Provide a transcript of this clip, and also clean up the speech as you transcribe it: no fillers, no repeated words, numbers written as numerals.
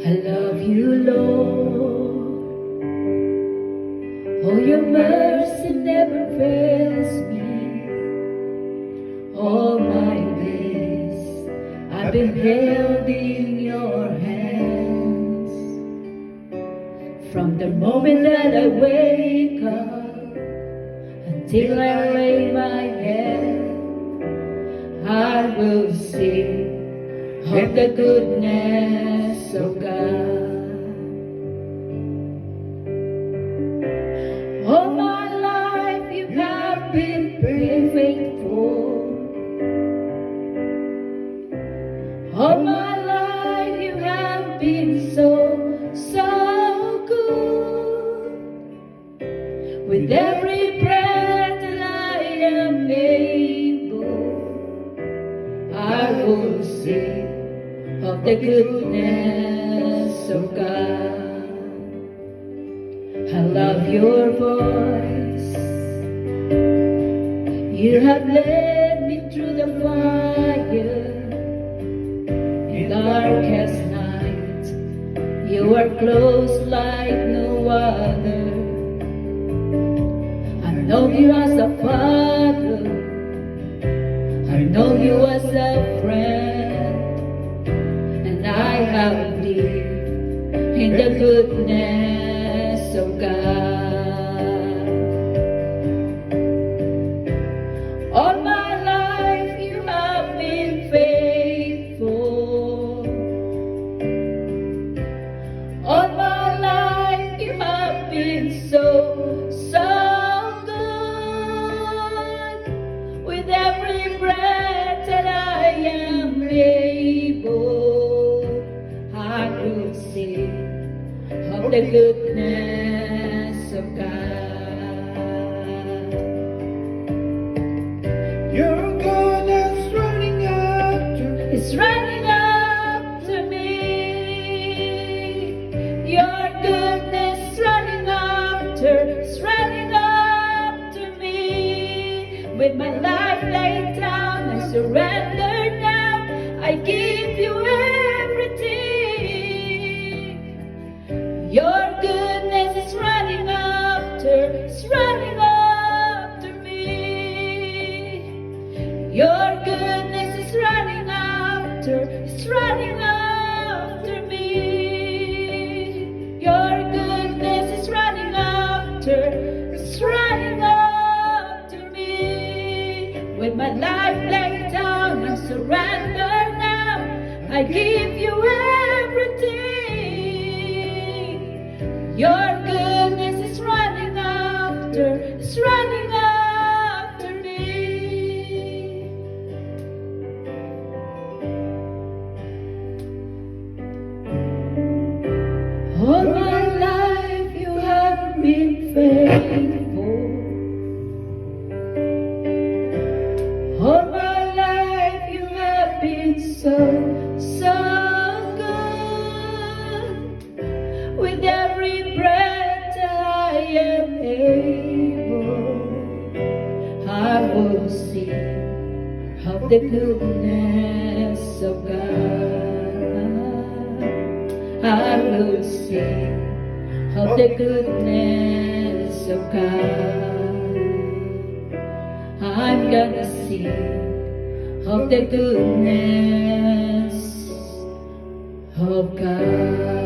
I love you, Lord. Oh, your mercy never fails me. All my days I've been held in your hands. From the moment that I wake up until I lay my head, I will sing of the goodness of God. All my life you have been faithful. All my life you have been so good. With every breath that I am able, I will sing of the goodness of God. I love your voice. You have led me through the fire in darkest night. You are close like no other. I know you as a father. I know you as a friend. And I have lived in the goodness of God. All my life you have been faithful. All my life you have been so good. With every breath that I am able, I will sing of the goodness of God. Your goodness running after, It's running after me. Your goodness running after, it's running after me. With my life laid down, I surrender now. I give you everything. Your goodness is running after, it's running after me. Your goodness is running after, it's running after me. Your goodness is running after, it's running after me. With my life laid down, I surrender now. I give you everything. Your goodness is running after, it's running after me. All my life you have been faithful. All my life you have been so good. With every breath that I am able, I will sing of the goodness of God. I will sing of the goodness of God. I'm gonna sing of the goodness of God.